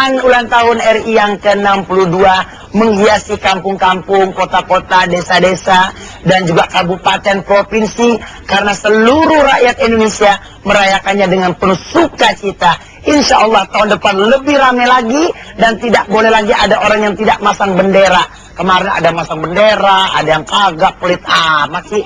Dengan ulang tahun RI yang ke-62 menghiasi kampung-kampung, kota-kota, desa-desa, dan juga kabupaten provinsi, karena seluruh rakyat Indonesia merayakannya dengan penuh sukacita. Insya Allah tahun depan lebih ramai lagi, dan tidak boleh lagi ada orang yang tidak masang bendera. Kemarin ada masang bendera, ada yang kagak, pelit amat sih,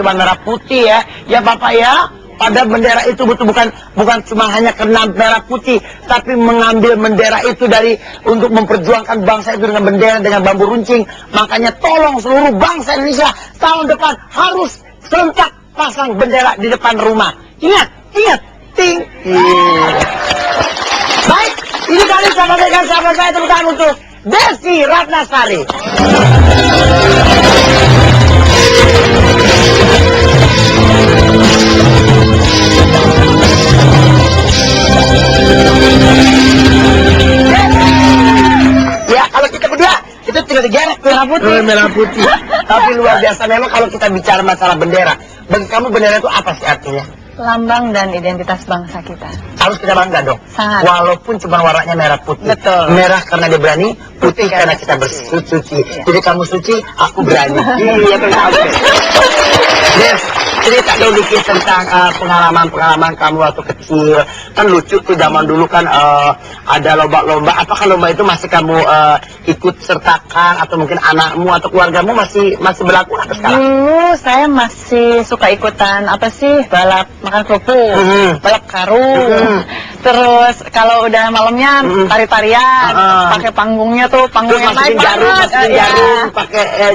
cuma merah putih ya. Ya Bapak ya, pada bendera itu bukan cuma hanya kena merah putih, tapi mengambil bendera itu dari untuk memperjuangkan bangsa itu dengan bendera, dengan bambu runcing. Makanya tolong seluruh bangsa Indonesia tahun depan harus serentak pasang bendera di depan rumah. Ingat, ting. Baik, ini kali sahabat saya tepuk tangan untuk Desi Ratnasari. Ya, kalau kita berdua itu tinggal digerek merah putih. Tapi luar biasa memang kalau kita bicara masalah bendera. Bagi kamu bendera itu apa sih artinya? Lambang dan identitas bangsa kita. Harus kita bangga dong. Sangat. Walaupun cuma warnanya merah putih. Betul. Merah karena dia berani, putih karena kita bersuci. Jadi kamu suci, aku berani. Iya benar. Des, cerita dong dikit tentang pengalaman kamu waktu kecil. Kan lucu tuh zaman dulu kan ada lomba-lomba. Apakah lomba itu masih kamu ikut sertakan, atau mungkin anakmu atau keluargamu masih berlaku atau sekarang? Dulu saya masih suka ikutan apa sih, balap makan kerupuk, balap karung. Terus kalau udah malamnya tari-tarian, pakai panggungnya tuh panggung yang naik banget.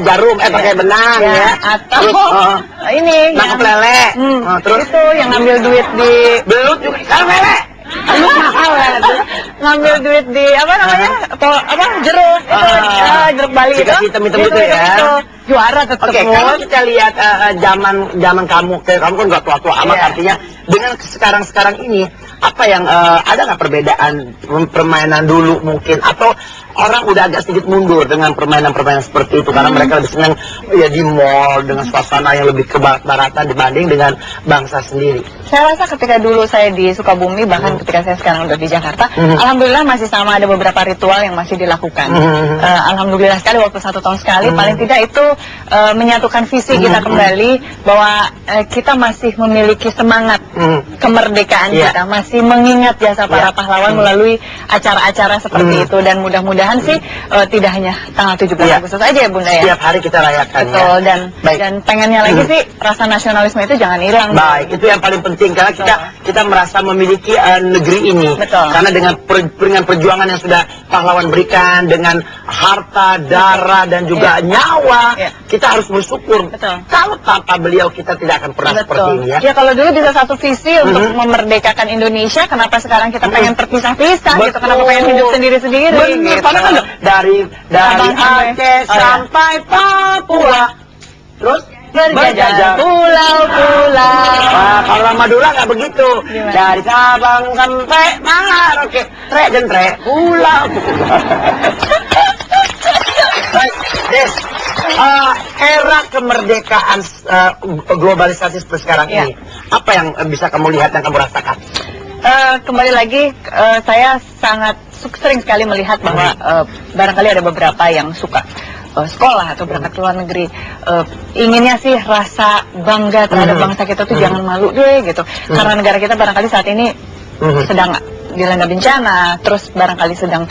Jarum, pakai benang ya. Atau Terus, ini nangkep lele. Terus itu yang ngambil duit di belut juga sekarang lele. Belut mahal ya. ngambil duit di apa namanya? Jeruk itu, jeruk Bali itu. Hitam-hitam itu ya. Juara tetap. Oke, kalau kita lihat zaman kamu kan nggak tua-tua amat, artinya dengan sekarang ini apa yang ada nggak perbedaan permainan dulu mungkin, atau orang udah agak sedikit mundur dengan permainan-permainan seperti itu karena mereka lebih senang ya di mall dengan suasana yang lebih ke barat-baratan dibanding dengan bangsa sendiri. Saya rasa ketika dulu saya di Sukabumi, bahkan ketika saya sekarang udah di Jakarta, alhamdulillah masih sama, ada beberapa ritual yang masih dilakukan. Alhamdulillah sekali, waktu 1 tahun sekali, paling tidak itu menyatukan visi kita kembali bahwa kita masih memiliki semangat kemerdekaan kita, masih mengingat jasa para pahlawan melalui acara-acara seperti itu, dan mudah-mudahan sih tidak hanya tanggal 17 Agustus aja ya Bunda ya. Setiap hari kita rayakan. Betul, dan pengennya lagi sih rasa nasionalisme itu jangan hilang. Baik, itu yang paling penting karena kita merasa memiliki negeri ini. Betul. Karena dengan perjuangan yang sudah pahlawan berikan, dengan harta, darah dan juga nyawa, kita harus bersyukur. Betul. Kalau tanpa beliau kita tidak akan pernah seperti ini ya. Ya kalau dulu bisa satu visi untuk memerdekakan Indonesia, kenapa sekarang kita pengen terpisah-pisah gitu? Kenapa pengen hidup sendiri-sendiri? Benar, padahal kan dari Aceh sampai Papua, terus berjajah pulau-pulau. Kalau Madura nggak begitu. Dari Sabang sampai Merauke, trek pulau. Des, era kemerdekaan globalisasi seperti sekarang ini, apa yang bisa kamu lihat, yang kamu rasakan? Kembali lagi, saya sangat sering sekali melihat bahwa barangkali ada beberapa yang suka sekolah atau berangkat ke luar negeri, inginnya sih rasa bangga terhadap bangsa kita tuh jangan malu deh gitu, karena negara kita barangkali saat ini sedang dilanda bencana, terus barangkali sedang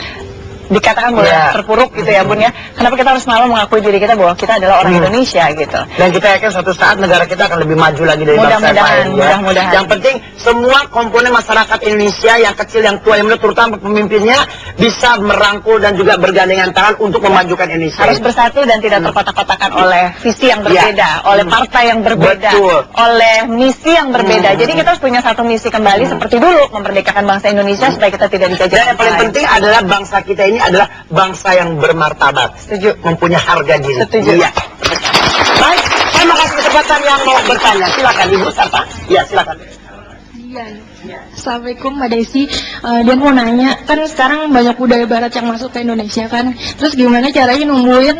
dikatakan boleh terpuruk gitu ya Bun ya. Kenapa kita harus malu mengakui diri kita bahwa kita adalah orang Indonesia gitu. Dan kita yakin suatu saat negara kita akan lebih maju lagi dari bangsa lain. Mudah-mudahan. Yang penting semua komponen masyarakat Indonesia, yang kecil, yang tua, yang muda, terutama pemimpinnya bisa merangkul dan juga bergandengan tangan untuk memajukan Indonesia. Harus bersatu dan tidak terkotak-kotakan oleh visi yang berbeda, oleh partai yang berbeda, oleh misi yang berbeda. Jadi kita harus punya satu misi kembali seperti dulu, memerdekakan bangsa Indonesia supaya kita tidak dijajah. Dan yang paling penting adalah bangsa kita ini adalah bangsa yang bermartabat. Setuju. Mempunyai harga diri. Setuju. Iya. Baik, terima kasih kesempatan yang mau bertanya. Silakan Ibu siapa? Iya, silakan. Assalamualaikum Mbak Desi, dan mau nanya, kan sekarang banyak budaya barat yang masuk ke Indonesia kan, terus gimana caranya numbuhin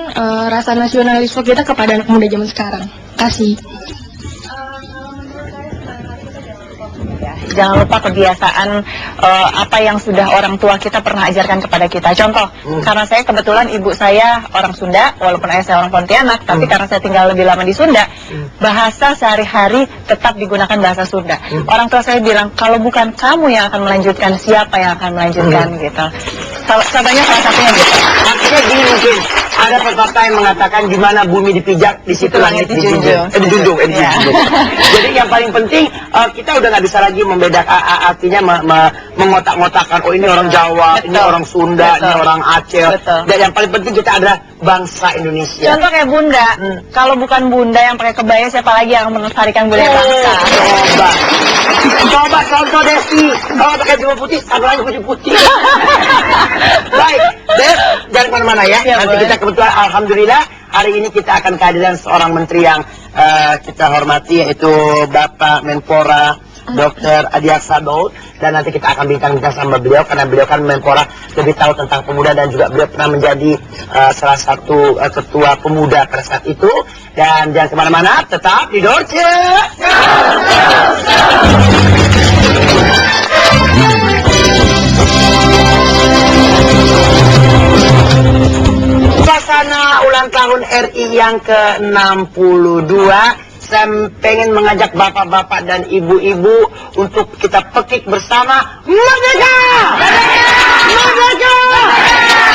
rasa nasionalisme kita kepada anak muda zaman sekarang? Kasih. jangan lupa kebiasaan apa yang sudah orang tua kita pernah ajarkan kepada kita. Contoh, karena saya kebetulan ibu saya orang Sunda, walaupun ayah saya orang Pontianak, tapi karena saya tinggal lebih lama di Sunda, bahasa sehari-hari tetap digunakan bahasa Sunda. Orang tua saya bilang, kalau bukan kamu yang akan melanjutkan, siapa yang akan melanjutkan gitu. Contohnya salah satunya gitu. Artinya gini mungkin, ada pepatah yang mengatakan di mana bumi dipijak, di situ langit dijunjung. Ya. Jadi yang paling penting, kita udah nggak bisa lagi membedakan, artinya mengotak-ngotakkan, oh ini orang Jawa, ini orang Sunda, ini orang Aceh. Dan yang paling penting kita adalah bangsa Indonesia. Contoh kayak Bunda, kalau bukan Bunda yang pakai kebaya, siapa lagi yang melestarikan budaya bangsa? Coba contoh Desi, kalau pakai baju putih, satu lagi baju putih. Baik, Des, jangan kemana-mana ya. Ya, nanti boleh. kita kebetulan, alhamdulillah, hari ini kita akan kehadiran seorang menteri yang kita hormati, yaitu Bapak Menpora Dr. Adi Aksa Daud, dan nanti kita akan bincang-bincang sama beliau karena beliau kan Menpora lebih tahu tentang pemuda dan juga beliau pernah menjadi salah satu ketua pemuda pada saat itu. Dan jangan kemana-mana, tetap di Dorce. Suasana ulang tahun RI yang ke-62, saya pengen mengajak bapak-bapak dan ibu-ibu untuk kita pekik bersama Merdeka! Merdeka!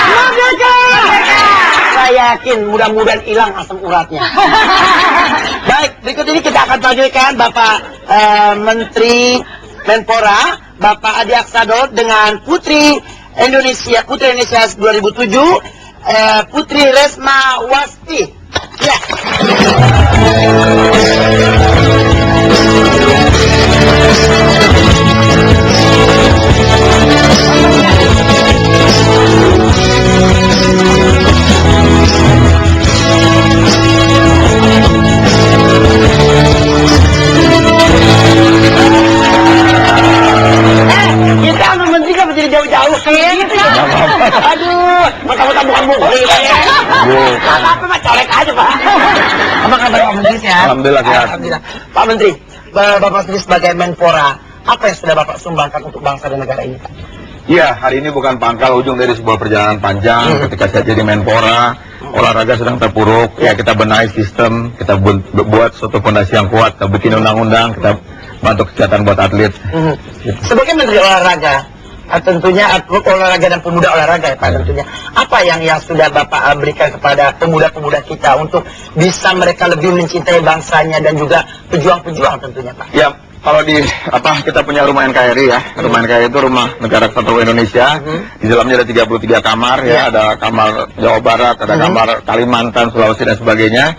Merdeka! Saya yakin mudah-mudahan hilang asam uratnya. Baik, berikut ini kita akan tampilkan Bapak Menteri Menpora, Bapak Adi Aksa Daud dengan Putri Indonesia 2007, Putri Resma Wasti. Ya. Kita sama menteri kan menjadi jauh-jauh. Aduh, mata-mata bukan bukti. Apa mah colek aja, Pak. Apa kabar Pak Menteri sehat? Alhamdulillah sehat. Alhamdulillah. Pak Menteri, Bapak sendiri sebagai Menpora, apa yang sudah Bapak sumbangkan untuk bangsa dan negara ini, Pak? Iya, hari ini bukan pangkal ujung dari sebuah perjalanan panjang. Ketika saya jadi Menpora, olahraga sedang terpuruk. Ya, kita benahi sistem, kita buat suatu fondasi yang kuat, kita bikin undang-undang, kita bantu kesehatan buat atlet. Sebagai Menteri Olahraga, tentunya olahraga dan pemuda olahraga ya Pak, tentunya. Apa yang sudah Bapak berikan kepada pemuda-pemuda kita untuk bisa mereka lebih mencintai bangsanya dan juga pejuang-pejuang tentunya Pak? Ya, kalau kita punya rumah NKRI ya. Rumah NKRI itu rumah negara kesatuan Indonesia. Di dalamnya ada 33 kamar ya, ada kamar Jawa Barat, ada kamar Kalimantan, Sulawesi dan sebagainya.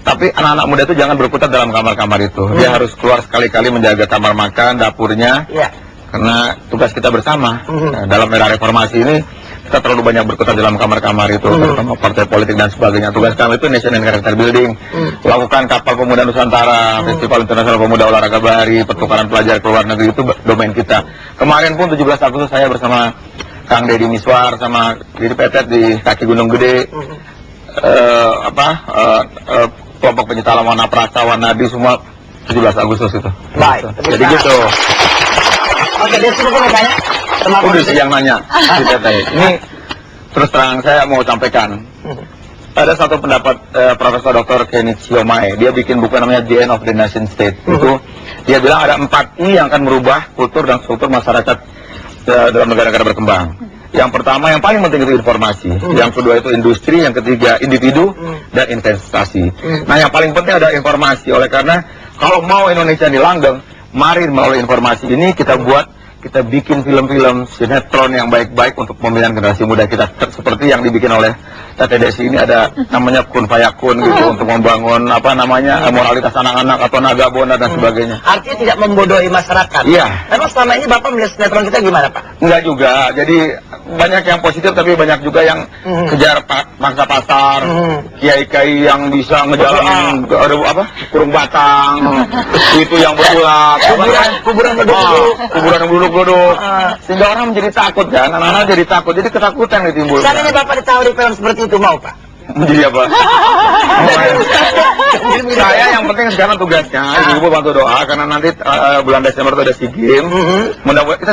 Tapi anak-anak muda itu jangan berkutat dalam kamar-kamar itu. Dia harus keluar sekali-kali menjaga kamar makan, dapurnya. Karena tugas kita bersama. Nah, dalam era reformasi ini kita terlalu banyak berkutat dalam kamar-kamar itu, terutama partai politik dan sebagainya. Tugas kami itu nation and character building, lakukan kapal pemuda Nusantara, Festival Internasional Pemuda Olahraga Bahari, pertukaran pelajar ke luar negeri, itu domain kita. Kemarin pun 17 Agustus saya bersama Kang Deddy Miswar sama Didi Petet di kaki Gunung Gede, kelompok pencinta alam warna Prasa, Wanadi, semua 17 Agustus itu. Baik. Jadi gitu. Oke, Desi mungkin mau tanya? Udah yang nanya. Ini terus terang saya mau sampaikan. Ada satu pendapat Profesor Dr. Kenichi Omae. Dia bikin buku namanya The End of the Nation State. Itu dia bilang ada 4 I yang akan merubah kultur dan struktur masyarakat dalam negara-negara berkembang. Yang pertama, yang paling penting itu informasi. Yang kedua itu industri, yang ketiga individu dan investasi. Nah, yang paling penting ada informasi. Oleh karena kalau mau Indonesia dilanggeng, mari melalui informasi ini kita bikin film-film sinetron yang baik-baik untuk pemilihan generasi muda kita, seperti yang dibikin oleh Tete Desi ini. Ada namanya Kun Fayakun gitu, untuk membangun moralitas anak-anak atau naga bona dan sebagainya. Artinya tidak membodohi masyarakat. Iya. Memang selama ini Bapak melihat sinetron kita gimana Pak? Enggak juga, jadi banyak yang positif tapi banyak juga yang kejar pangsa pasar, kiai-kiai yang bisa ngejalanin kurung batang, itu yang berulat, kuburan duduk, sehingga orang menjadi takut kan, anak-anak jadi takut, jadi ketakutan ditimbulkan. Seandainya Bapak ditawari film seperti itu mau Pak? menjadi apa? Saya yang penting sekarang tugasnya ibu-ibu bantu doa karena nanti bulan Desember itu ada SEA Games. Mudah-mudahan kita